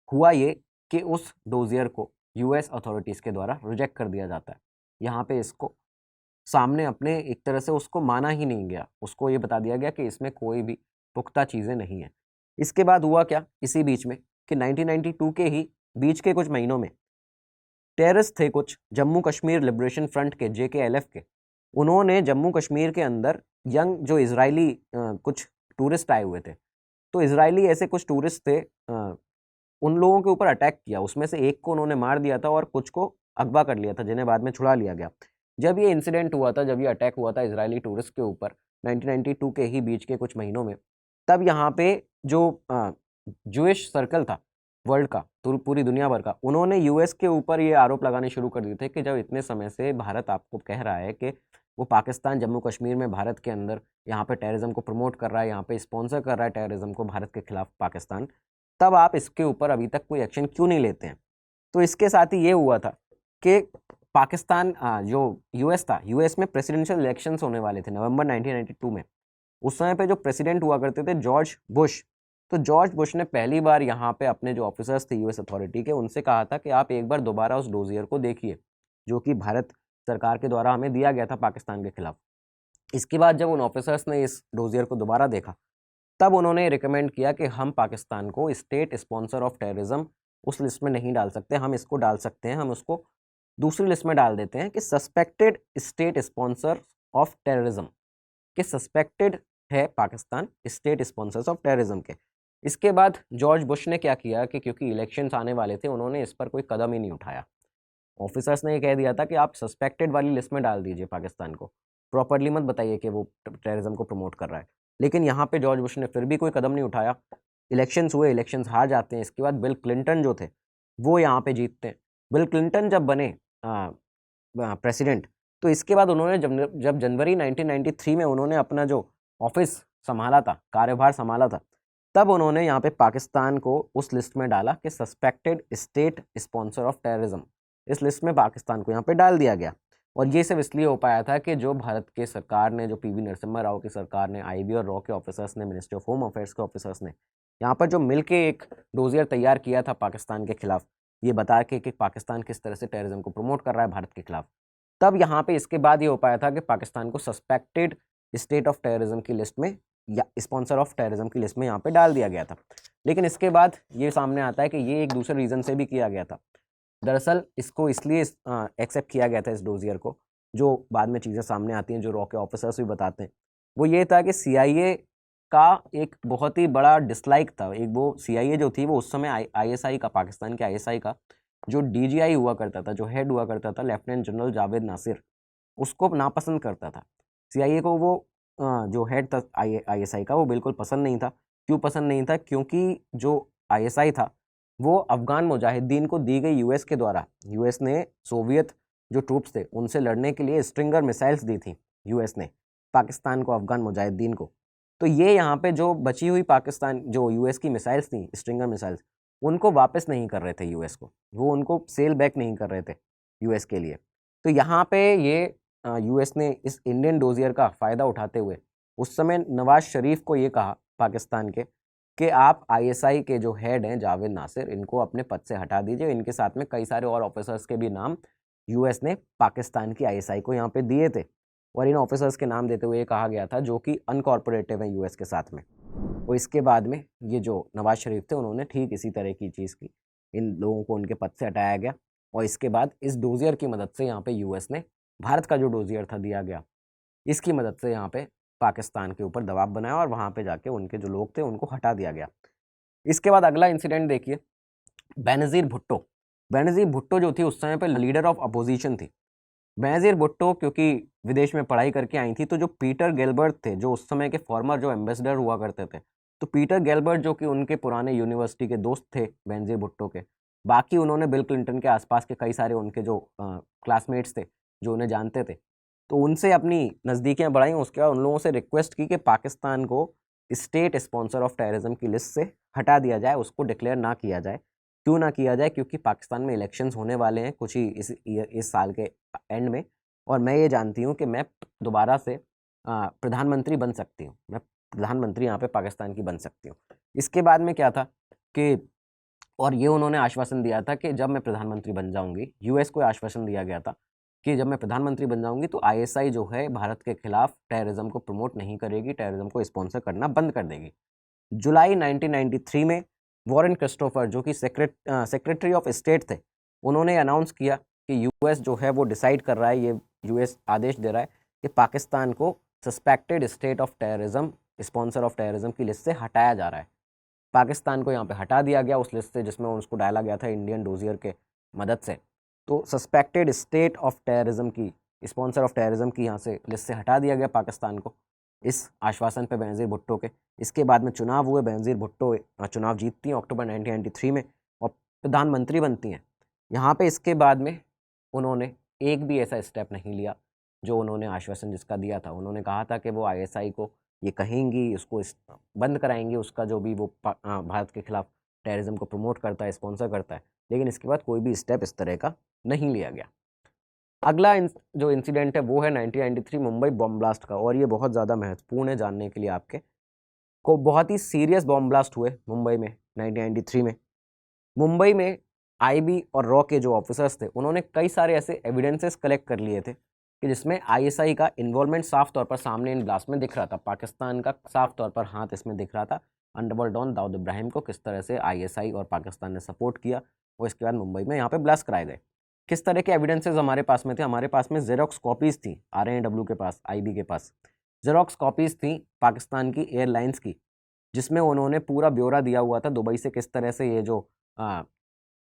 हुआ ये कि उस डोजियर को US अथॉरिटीज़ के द्वारा रिजेक्ट कर दिया जाता है। यहाँ पे इसको सामने अपने एक तरह से उसको माना ही नहीं गया, उसको ये बता दिया गया कि इसमें कोई भी पुख्ता चीज़ें नहीं हैं। इसके बाद हुआ क्या इसी बीच में कि 1992 के ही बीच के कुछ महीनों में टेररिस्ट थे कुछ जम्मू कश्मीर लिबरेशन फ्रंट के JKLF के, उन्होंने जम्मू कश्मीर के अंदर यंग जो इजरायली कुछ टूरिस्ट आए हुए थे, तो इजरायली ऐसे कुछ टूरिस्ट थे, उन लोगों के ऊपर अटैक किया। उसमें से एक को उन्होंने मार दिया था और कुछ को अगवा कर लिया था, जिन्हें बाद में छुड़ा लिया गया। जब ये इंसिडेंट हुआ था, जब ये अटैक हुआ था इजरायली टूरिस्ट के ऊपर 1992 के ही बीच के कुछ महीनों में, तब यहाँ पे जो जूइश सर्कल था वर्ल्ड का, तो पूरी दुनिया भर का, उन्होंने यूएस के ऊपर ये आरोप लगाने शुरू कर दिए थे कि जब इतने समय से भारत आपको कह रहा है कि वो पाकिस्तान जम्मू कश्मीर में भारत के अंदर यहाँ पे टेररिज्म को प्रमोट कर रहा है, यहाँ पे स्पॉन्सर कर रहा है टेररिज्म को भारत के खिलाफ पाकिस्तान, तब आप इसके ऊपर अभी तक कोई एक्शन क्यों नहीं लेते हैं। तो इसके साथ ही ये हुआ था कि पाकिस्तान जो यूएस था, यूएस में प्रेसिडेंशियल इलेक्शंस होने वाले थे नवंबर 1992 में। उस समय पे जो प्रेसिडेंट हुआ करते थे जॉर्ज बुश, तो जॉर्ज बुश ने पहली बार यहाँ पे अपने जो ऑफिसर्स थे यूएस अथॉरिटी के, उनसे कहा था कि आप एक बार दोबारा उस डोजियर को देखिए जो कि भारत सरकार के द्वारा हमें दिया गया था पाकिस्तान के खिलाफ। इसके बाद जब उन ऑफिसर्स ने इस डोजियर को दोबारा देखा, तब उन्होंने रिकमेंड किया कि हम पाकिस्तान को स्टेट स्पॉन्सर ऑफ टेररिज्म उस लिस्ट में नहीं डाल सकते, हम इसको डाल सकते हैं, हम उसको दूसरी लिस्ट में डाल देते हैं कि suspected state sponsor of terrorism, कि सस्पेक्टेड है Pakistan state sponsors of terrorism के। इसके बाद जॉर्ज बुश ने क्या किया कि क्योंकि इलेक्शंस आने वाले थे, उन्होंने इस पर कोई कदम ही नहीं उठाया। ऑफिसर्स ने ये कह दिया था कि आप सस्पेक्टेड वाली लिस्ट में डाल दीजिए पाकिस्तान को, प्रॉपरली मत बताइए कि वो टेररिज्म को प्रमोट कर रहा है। लेकिन यहाँ पे जॉर्ज बुश ने फिर भी कोई कदम नहीं उठाया। इलेक्शंस हुए, इलेक्शंस हार जाते हैं। इसके बाद बिल क्लिंटन जो थे वो यहाँ पे जीतते हैं। बिल क्लिंटन जब बने प्रेसिडेंट, तो इसके बाद उन्होंने जब जनवरी 1993 में उन्होंने अपना जो ऑफिस संभाला था, कार्यभार संभाला था, तब उन्होंने यहाँ पे पाकिस्तान को उस लिस्ट में डाला कि suspected state sponsor of terrorism, इस लिस्ट में पाकिस्तान को यहाँ पे डाल दिया गया। और ये सब इसलिए हो पाया था कि जो भारत के सरकार ने, जो PV नरसिम्हा राव की सरकार ने, IB और रॉ के ऑफिसर्स ने, मिनिस्ट्री ऑफ होम अफेयर्स के ऑफिसर्स ने यहाँ पर जो मिल के एक डोजियर तैयार किया था पाकिस्तान के खिलाफ, ये बता के कि पाकिस्तान किस तरह से टेररिज्म को प्रमोट कर रहा है भारत के खिलाफ, तब यहाँ पे इसके बाद ये हो पाया था कि पाकिस्तान को सस्पेक्टेड स्टेट ऑफ टेररिज्म की लिस्ट में या स्पॉन्सर ऑफ टेररिज्म की लिस्ट में यहाँ पे डाल दिया गया था। लेकिन इसके बाद ये सामने आता है कि ये एक दूसरे रीज़न से भी किया गया था। दरअसल इसको इसलिए एक्सेप्ट किया गया था इस डोजियर को, जो बाद में चीज़ें सामने आती हैं, जो रॉ के ऑफिसर्स भी बताते हैं, वो ये था कि CIA का एक बहुत ही बड़ा डिसलाइक था। एक वो CIA जो थी वो उस समय ISI का, पाकिस्तान के ISI का जो DGI हुआ करता था, जो हेड हुआ करता था, लेफ्टिनेंट जनरल जावेद नासिर, उसको नापसंद करता था। CIA को वो जो हेड था ISI का, वो बिल्कुल पसंद नहीं था। क्यों पसंद नहीं था? क्योंकि जो ISI था वो अफगान मुजाहिदीन को दी गई US के द्वारा, US ने सोवियत जो ट्रूप्स थे उनसे लड़ने के लिए स्ट्रिंगर मिसाइल्स दी थी US ने पाकिस्तान को, अफगान मुजाहिदीन को। तो ये यहाँ पे जो बची हुई पाकिस्तान जो US की मिसाइल्स थी, स्ट्रिंगर मिसाइल्स, उनको वापस नहीं कर रहे थे US को, वो उनको सेल बैक नहीं कर रहे थे US के लिए। तो यहाँ पे ये US ने इस इंडियन डोजियर का फ़ायदा उठाते हुए उस समय नवाज शरीफ को ये कहा पाकिस्तान के कि आप ISI के जो हेड हैं जावेद नासिर, इनको अपने पद से हटा दीजिए। इनके साथ में कई सारे और ऑफिसर्स के भी नाम US ने पाकिस्तान की ISI को यहाँ पे दिए थे, और इन ऑफिसर्स के नाम देते हुए कहा गया था जो कि अनकॉर्पोरेटिव हैं US के साथ में। और इसके बाद में ये जो नवाज शरीफ थे उन्होंने ठीक इसी तरह की चीज़ की, इन लोगों को उनके पद से हटाया गया। और इसके बाद इस डोजियर की मदद से यहाँ पे US ने भारत का जो डोजियर था दिया गया, इसकी मदद से यहाँ पे पाकिस्तान के ऊपर दबाव बनाया और वहाँ पे जाके उनके जो लोग थे उनको हटा दिया गया। इसके बाद अगला इंसिडेंट देखिए, बेनज़ीर भुट्टो। बेनज़ीर भुट्टो जो थी उस समय पे लीडर ऑफ अपोजिशन थी। बेनज़ीर भुट्टो क्योंकि विदेश में पढ़ाई करके आई थी, तो जो पीटर गेलबर्ट थे, जो उस समय के फॉर्मर जो एम्बेसडर हुआ करते थे, तो पीटर गेलबर्ट जो कि उनके पुराने यूनिवर्सिटी के दोस्त थे बेनज़ीर भुट्टो के, बाकी उन्होंने बिल क्लिंटन के आसपास के कई सारे उनके जो क्लासमेट्स थे जो उन्हें जानते थे, तो उनसे अपनी नज़दीकियाँ बढ़ाई। उसके बाद उन लोगों से रिक्वेस्ट की कि पाकिस्तान को स्टेट स्पॉन्सर ऑफ टेररिज्म की लिस्ट से हटा दिया जाए, उसको डिक्लेयर ना किया जाए। क्यों ना किया जाए? क्योंकि पाकिस्तान में इलेक्शंस होने वाले हैं कुछ ही इस साल के एंड में, और मैं ये जानती हूँ कि मैं दोबारा से प्रधानमंत्री बन सकती हूँ, मैं प्रधानमंत्री यहाँ पे पाकिस्तान की बन सकती हूँ। इसके बाद में क्या था कि, और ये उन्होंने आश्वासन दिया था कि जब मैं प्रधानमंत्री बन जाऊँगी, US को आश्वासन दिया गया था कि जब मैं प्रधानमंत्री बन जाऊंगी तो आईएसआई जो है भारत के खिलाफ टेररिज्म को प्रमोट नहीं करेगी, टेररिज्म को स्पॉन्सर करना बंद कर देगी। जुलाई 1993 में वॉरेन क्रिस्टोफर जो कि सेक्रेटरी ऑफ स्टेट थे, उन्होंने अनाउंस किया कि यूएस जो है वो डिसाइड कर रहा है, ये यूएस आदेश दे रहा है कि पाकिस्तान को suspected state of terrorism, sponsor of terrorism की लिस्ट से हटाया जा रहा है। पाकिस्तान को यहाँ पे हटा दिया गया उस लिस्ट से जिसमें उसको डाला गया था इंडियन डोजियर के मदद से। तो सस्पेक्टेड स्टेट ऑफ टेररिज्म की, स्पॉन्सर ऑफ टेररिज्म की यहाँ से लिस्ट से हटा दिया गया पाकिस्तान को, इस आश्वासन पे बेनज़ीर भुट्टो के। इसके बाद में चुनाव हुए, बेनज़ीर भुट्टो चुनाव जीतती हैं अक्टूबर 1993 में और प्रधानमंत्री बनती हैं। यहाँ पे इसके बाद में उन्होंने एक भी ऐसा स्टेप नहीं लिया जो उन्होंने आश्वासन जिसका दिया था। उन्होंने कहा था कि वो आईएसआई को ये कहेंगी, उसको बंद कराएंगे, उसका जो भी वो भारत के खिलाफ टेररिज्म को प्रमोट करता है, स्पॉन्सर करता है, लेकिन इसके बाद कोई भी स्टेप इस तरह का नहीं लिया गया। अगला जो इंसिडेंट है वो है 1993 मुंबई बॉम्ब ब्लास्ट का, और ये बहुत ज़्यादा महत्वपूर्ण है जानने के लिए आपके को। बहुत ही सीरियस बॉम्ब ब्लास्ट हुए मुंबई में 1993 में। मुंबई में आईबी और रॉ के जो ऑफिसर्स थे उन्होंने कई सारे ऐसे एविडेंसेस कलेक्ट कर लिए थे कि जिसमें आईएसआई का इन्वॉल्वमेंट साफ तौर पर सामने इन ब्लास्ट में दिख रहा था। पाकिस्तान का साफ तौर पर हाथ इसमें दिख रहा था। अंडरवर्ल्ड डॉन दाऊद इब्राहिम को किस तरह से आईएसआई और पाकिस्तान ने सपोर्ट किया, और इसके बाद मुंबई में यहाँ पे ब्लास्ट कराए गए। किस तरह के एविडेंसेस हमारे पास में थे? हमारे पास में जेरोक्स कॉपीज़ थी आरएनडब्ल्यू के पास, आईबी के पास जेरोक्स कॉपीज़ थी पाकिस्तान की एयरलाइंस की, जिसमें उन्होंने पूरा ब्यौरा दिया हुआ था दुबई से किस तरह से ये जो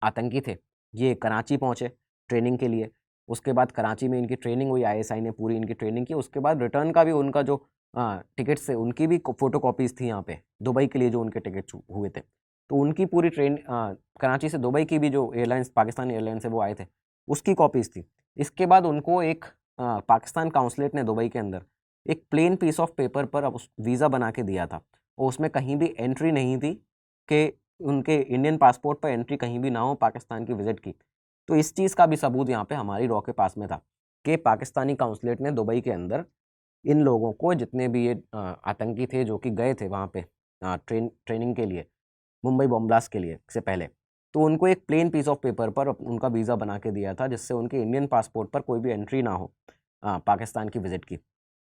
आतंकी थे ये कराची पहुँचे ट्रेनिंग के लिए। उसके बाद कराची में इनकी ट्रेनिंग हुई, आईएसआई ने पूरी इनकी ट्रेनिंग की। उसके बाद रिटर्न का भी उनका जो टिकट्स थे उनकी भी फ़ोटो कॉपीज़ थी यहाँ पे दुबई के लिए जो उनके टिकट्स हुए थे, तो उनकी पूरी ट्रेन कराची से दुबई की भी जो एयरलाइंस, पाकिस्तानी एयरलाइन से वो आए थे, उसकी कॉपीज़ थी। इसके बाद उनको एक पाकिस्तान काउंसलेट ने दुबई के अंदर एक प्लेन पीस ऑफ पेपर पर उस वीज़ा बना के दिया था, और उसमें कहीं भी एंट्री नहीं थी कि उनके इंडियन पासपोर्ट पर एंट्री कहीं भी ना हो पाकिस्तान की विज़िट की। तो इस चीज़ का भी सबूत यहाँ पे हमारी रॉ के पास में था कि पाकिस्तानी काउंसलेट ने दुबई के अंदर इन लोगों को, जितने भी ये आतंकी थे जो कि गए थे वहाँ पे ट्रेनिंग के लिए मुंबई बॉम्ब ब्लास्ट के लिए से पहले, तो उनको एक प्लेन पीस ऑफ पेपर पर उनका वीज़ा बना के दिया था जिससे उनके इंडियन पासपोर्ट पर कोई भी एंट्री ना हो पाकिस्तान की विज़िट की।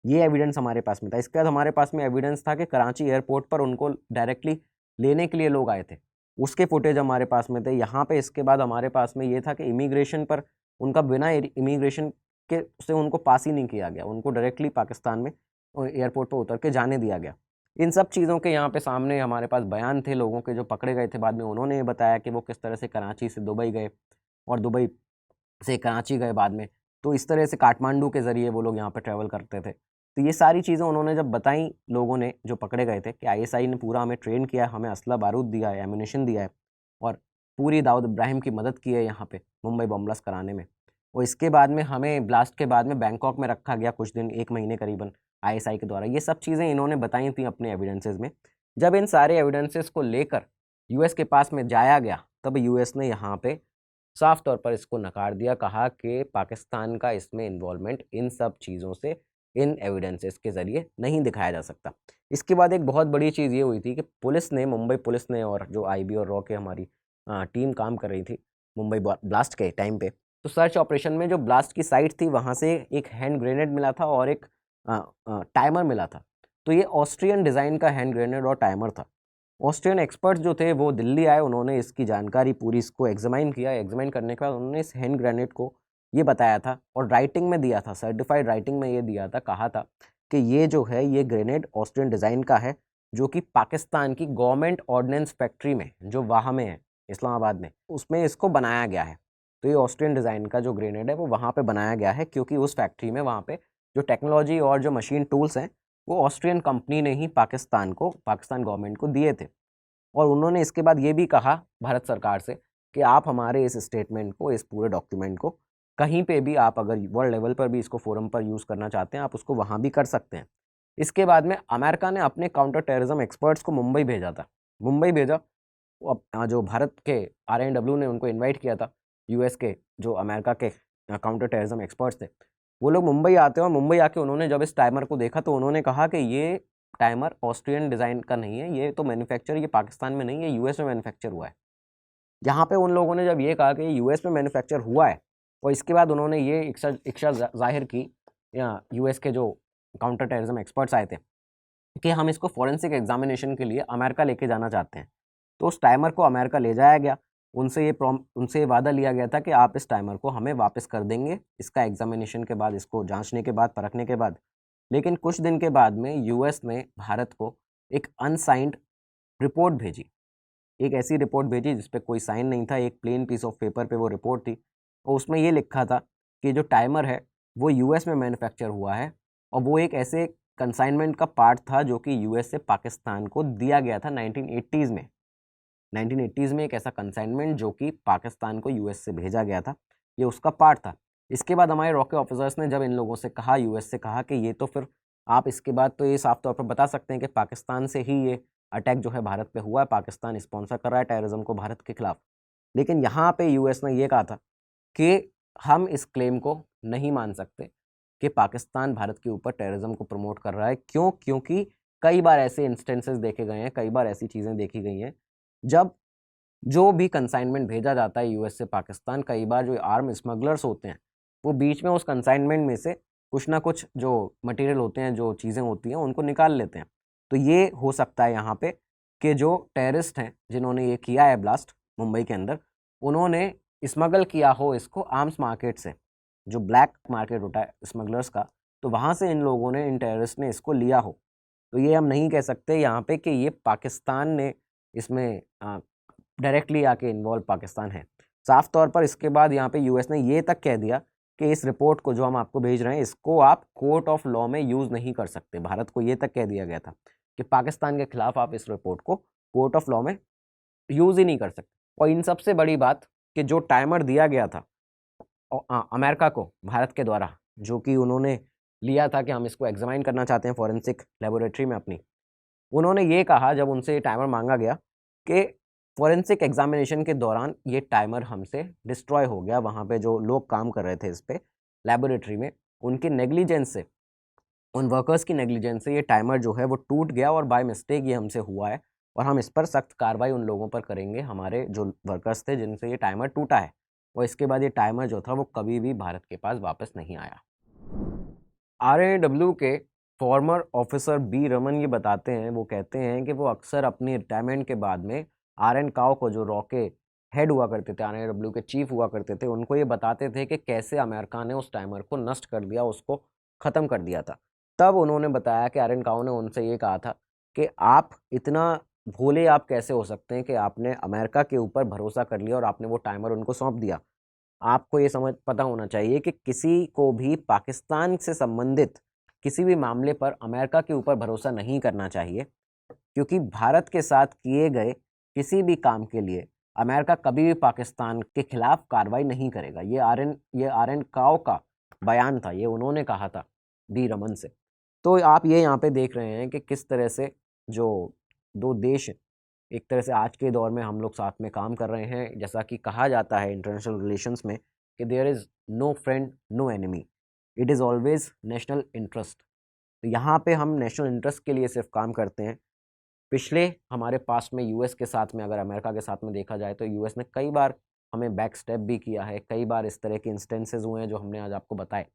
ये एविडेंस हमारे पास में था। इसके बाद हमारे पास में एविडेंस था कि कराची एयरपोर्ट पर उनको डायरेक्टली लेने के लिए लोग आए थे, उसके फुटेज हमारे पास में थे यहाँ पे। इसके बाद हमारे पास में ये था कि इमिग्रेशन पर उनका बिना इमिग्रेशन के से उनको पास ही नहीं किया गया, उनको डायरेक्टली पाकिस्तान में एयरपोर्ट पर उतर के जाने दिया गया। इन सब चीज़ों के यहाँ पे सामने हमारे पास बयान थे लोगों के जो पकड़े गए थे बाद में। उन्होंने ये बताया कि वो किस तरह से कराची से दुबई गए और दुबई से कराची गए बाद में, तो इस तरह से काठमांडू के ज़रिए वो लोग यहाँ पे ट्रैवल करते थे। तो ये सारी चीज़ें उन्होंने जब बताई लोगों ने जो पकड़े गए थे कि आईएसआई ने पूरा हमें ट्रेन किया है, हमें असला बारूद दिया है, एम्यूनेशन दिया है, और पूरी दाऊद इब्राहिम की मदद की है यहाँ पे मुंबई बॉम्ब ब्लास्ट कराने में। और इसके बाद में हमें ब्लास्ट के बाद में बैंकॉक में रखा गया कुछ दिन, 1 महीने करीबन आईएसआई के द्वारा। ये सब चीज़ें इन्होंने बताई थी अपने एविडेंसेस में। जब इन सारे एविडेंसेस को लेकर यूएस के पास में जाया गया तब यूएस ने यहाँ पे साफ तौर पर इसको नकार दिया, कहा कि पाकिस्तान का इसमें इन्वॉल्वमेंट इन सब चीज़ों से, इन एविडेंसेस के ज़रिए नहीं दिखाया जा सकता। इसके बाद एक बहुत बड़ी चीज़ ये हुई थी कि पुलिस ने, मुंबई पुलिस ने, और जो आईबी और रॉ के हमारी टीम काम कर रही थी मुंबई ब्लास्ट के टाइम पे, तो सर्च ऑपरेशन में जो ब्लास्ट की साइट थी वहाँ से एक हैंड ग्रेनेड मिला था और एक टाइमर मिला था। तो ये ऑस्ट्रियन डिज़ाइन का हैंड ग्रेनेड और टाइमर था। ऑस्ट्रियन एक्सपर्ट जो थे वो दिल्ली आए, उन्होंने इसकी जानकारी पूरी इसको एग्जामाइन किया। एग्जामाइन करने के बाद उन्होंने इस हैंड ग्रेनेड को ये बताया था और राइटिंग में दिया था, सर्टिफाइड राइटिंग में ये दिया था, कहा था कि ये जो है ये ग्रेनेड ऑस्ट्रियन डिज़ाइन का है, जो कि पाकिस्तान की गवर्नमेंट ऑर्डिनेंस फैक्ट्री में, जो वाह में है इस्लामाबाद में, उसमें इसको बनाया गया है। तो ये ऑस्ट्रियन डिज़ाइन का जो ग्रेनेड है वो वहाँ पे बनाया गया है, क्योंकि उस फैक्ट्री में वहाँ पे जो टेक्नोलॉजी और जो मशीन टूल्स हैं वो ऑस्ट्रियन कंपनी ने ही पाकिस्तान गवर्नमेंट को दिए थे। और उन्होंने इसके बाद ये भी कहा भारत सरकार से कि आप हमारे इस स्टेटमेंट को, इस पूरे डॉक्यूमेंट को कहीं पे भी, आप अगर वर्ल्ड लेवल पर भी इसको फोरम पर यूज़ करना चाहते हैं, आप उसको वहाँ भी कर सकते हैं। इसके बाद में अमेरिका ने अपने काउंटर टेररिज्म एक्सपर्ट्स को मुंबई भेजा था। मुंबई भेजा, जो भारत के आरएनडब्ल्यू ने उनको इन्वाइट किया था, यूएस के जो अमेरिका के काउंटर टेररिज्म एक्सपर्ट्स थे, वो लोग मुंबई आते हैं। और मुंबई आके उन्होंने जब इस टाइमर को देखा तो उन्होंने कहा कि ये टाइमर ऑस्ट्रियन डिज़ाइन का नहीं है, ये तो मैन्युफैक्चर, ये पाकिस्तान में नहीं है, यूएस में मैन्युफैक्चर हुआ है। यहाँ पे उन लोगों ने जब ये कहा कि यूएस में मैन्युफैक्चर हुआ है, और इसके बाद उन्होंने ये इच्छा जाहिर की, या यूएस के जो काउंटर टेररिज्म एक्सपर्ट्स आए थे, कि हम इसको फॉरेंसिक एग्जामिनेशन के लिए अमेरिका लेके जाना चाहते हैं। तो उस टाइमर को अमेरिका ले जाया गया, उनसे ये वादा लिया गया था कि आप इस टाइमर को हमें वापस कर देंगे, इसका एग्जामिनेशन के बाद, इसको जांचने के बाद, परखने के बाद। लेकिन कुछ दिन के बाद में यूएस ने भारत को एक अनसाइंड रिपोर्ट भेजी, एक ऐसी रिपोर्ट भेजी जिस पे कोई साइन नहीं था, एक प्लेन पीस ऑफ पेपर पे वो रिपोर्ट थी, और उसमें ये लिखा था कि जो टाइमर है वो यूएस में मैन्युफैक्चर हुआ है, और वो एक ऐसे कंसाइनमेंट का पार्ट था जो कि यूएस से पाकिस्तान को दिया गया था 1980s में। 1980s में एक ऐसा कंसाइनमेंट जो कि पाकिस्तान को यूएस से भेजा गया था, ये उसका पार्ट था। इसके बाद हमारे रॉके ऑफिसर्स ने जब इन लोगों से कहा, यूएस से कहा कि ये तो फिर आप इसके बाद तो ये साफ तौर पर बता सकते हैं कि पाकिस्तान से ही ये अटैक जो है भारत पे हुआ है, पाकिस्तान स्पॉन्सर कर रहा है टेररिज्म को भारत के खिलाफ। लेकिन यहाँ पे यूएस ने ये कहा था कि हम इस क्लेम को नहीं मान सकते कि पाकिस्तान भारत के ऊपर टेररिज्म को प्रमोट कर रहा है। क्यों? क्योंकि कई बार ऐसे इंस्टेंसेस देखे गए हैं, कई बार ऐसी चीज़ें देखी गई हैं, जब जो भी कंसाइनमेंट भेजा जाता है यूएस से पाकिस्तान, कई बार जो आर्म स्मगलर्स होते हैं वो बीच में उस कंसाइनमेंट में से कुछ ना कुछ जो मटेरियल होते हैं, जो चीज़ें होती हैं, उनको निकाल लेते हैं। तो ये हो सकता है यहाँ पे कि जो टेररिस्ट हैं जिन्होंने ये किया है ब्लास्ट मुंबई के अंदर, उन्होंने स्मगल किया हो इसको आर्म्स मार्केट से, जो ब्लैक मार्केट होता है स्मगलर्स का, तो वहाँ से इन लोगों ने, इन टेररिस्ट ने इसको लिया हो। तो ये हम नहीं कह सकते यहाँ पे कि ये पाकिस्तान ने इसमें डायरेक्टली आके इन्वॉल्व पाकिस्तान है। साफ तौर पर इसके बाद यहाँ पे यूएस ने ये तक कह दिया कि इस रिपोर्ट को जो हम आपको भेज रहे हैं, इसको आप कोर्ट ऑफ लॉ में यूज़ नहीं कर सकते। भारत को ये तक कह दिया गया था कि पाकिस्तान के खिलाफ आप इस रिपोर्ट को कोर्ट ऑफ लॉ में यूज़ ही नहीं कर सकते। और इन सबसे बड़ी बात कि जो टाइमर दिया गया था अमेरिका को भारत के द्वारा, जो कि उन्होंने लिया था कि हम इसको एग्जामाइन करना चाहते हैं फॉरेंसिक लेबोरेटरी में अपनी, उन्होंने ये कहा जब उनसे ये टाइमर मांगा गया कि फॉरेंसिक एग्जामिनेशन के दौरान ये टाइमर हमसे डिस्ट्रॉय हो गया। वहाँ पे जो लोग काम कर रहे थे इस पे लेबोरेटरी में, उनकी नेग्लिजेंस से, उन वर्कर्स की नेग्लिजेंस से ये टाइमर जो है वो टूट गया, और बाय मिस्टेक ये हमसे हुआ है, और हम इस पर सख्त कार्रवाई उन लोगों पर करेंगे, हमारे जो वर्कर्स थे जिनसे ये टाइमर टूटा है। और इसके बाद ये टाइमर जो था वो कभी भी भारत के पास वापस नहीं आया। RAW के फॉर्मर ऑफिसर बी रमन ये बताते हैं, वो कहते हैं कि वो अक्सर अपनी रिटायरमेंट के बाद में RN काओ को, जो रॉ के हेड हुआ करते थे, RAW के चीफ हुआ करते थे, उनको ये बताते थे कि कैसे अमेरिका ने उस टाइमर को नष्ट कर दिया, उसको ख़त्म कर दिया था। तब उन्होंने बताया कि RN काओ ने उनसे ये कहा था कि आप इतना भोले आप कैसे हो सकते हैं कि आपने अमेरिका के ऊपर भरोसा कर लिया और आपने वो टाइमर उनको सौंप दिया। आपको ये पता होना चाहिए कि किसी को भी पाकिस्तान से संबंधित किसी भी मामले पर अमेरिका के ऊपर भरोसा नहीं करना चाहिए, क्योंकि भारत के साथ किए गए किसी भी काम के लिए अमेरिका कभी भी पाकिस्तान के खिलाफ कार्रवाई नहीं करेगा। ये RN काओ का बयान था, ये उन्होंने कहा था बी रमन से। तो आप ये यहाँ पे देख रहे हैं कि किस तरह से जो दो देश, एक तरह से आज के दौर में हम लोग साथ में काम कर रहे हैं। जैसा कि कहा जाता है इंटरनेशनल रिलेशंस में कि there is no friend no enemy, it is always national interest. तो यहाँ पे हम नेशनल इंटरेस्ट के लिए सिर्फ काम करते हैं। पिछले हमारे पास में यूएस के साथ में, अगर अमेरिका के साथ में देखा जाए तो यूएस ने कई बार हमें बैक स्टेप भी किया है, कई बार इस तरह के इंस्टेंसेस हुए हैं जो हमने आज आपको बताए।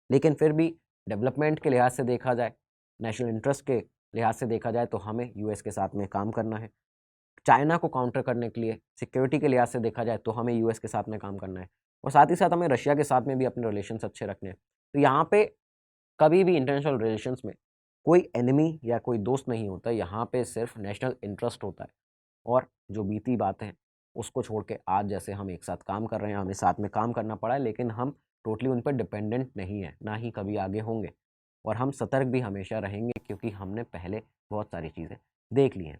लेकिन फिर भी डेवलपमेंट के लिहाज से देखा जाए, नेशनल इंटरेस्ट के लिहाज से देखा जाए, तो हमें यूएस के साथ में काम करना है। चाइना को काउंटर करने के लिए सिक्योरिटी के लिहाज से देखा जाए तो हमें यूएस के साथ में काम करना है, और साथ ही साथ हमें रशिया के साथ में भी अपने रिलेशंस अच्छे रखने हैं। तो यहाँ पे कभी भी इंटरनेशनल रिलेशंस में कोई एनिमी या कोई दोस्त नहीं होता, यहाँ पे सिर्फ नेशनल इंटरेस्ट होता है। और जो बीती बातें हैं उसको छोड़ के आज जैसे हम एक साथ काम कर रहे हैं, हमें साथ में काम करना पड़ा है, लेकिन हम टोटली उन पर डिपेंडेंट नहीं है, ना ही कभी आगे होंगे। और हम सतर्क भी हमेशा रहेंगे, क्योंकि हमने पहले बहुत सारी चीज़ें देख ली हैं।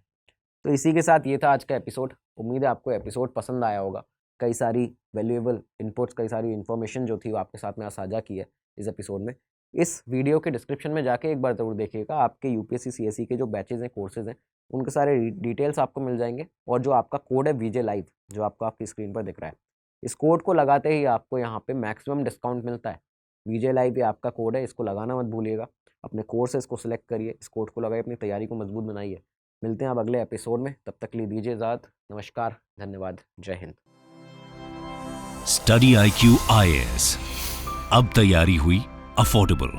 तो इसी के साथ ये था आज का एपिसोड। उम्मीद है आपको एपिसोड पसंद आया होगा। कई सारी वैल्यूएबल इनपुट्स, कई सारी इन्फॉर्मेशन जो थी वो आपके साथ में साझा की है इस एपिसोड में। इस वीडियो के डिस्क्रिप्शन में जाके एक बार ज़रूर देखिएगा, आपके यूपीएससी सीएससी के जो बैचेज़ हैं, कोर्सेज़ हैं, उनके सारे डिटेल्स आपको मिल जाएंगे। और जो आपका कोड है VJ लाइव, जो आपको आपकी स्क्रीन पर दिख रहा है, इस कोड को लगाते ही आपको यहाँ पे मैक्सिमम डिस्काउंट मिलता है। VJ लाइव ये आपका कोड है, इसको लगाना मत भूलिएगा। अपने कोर्सेज को सिलेक्ट करिए, इस कोड को लगाइए, अपनी तैयारी को मजबूत बनाइए। मिलते हैं अब अगले एपिसोड में, तब तक के लिए दीजिए इजाज़त। नमस्कार, धन्यवाद, जय हिंद। स्टडी IQ IAS, अब तैयारी हुई अफोर्डेबल।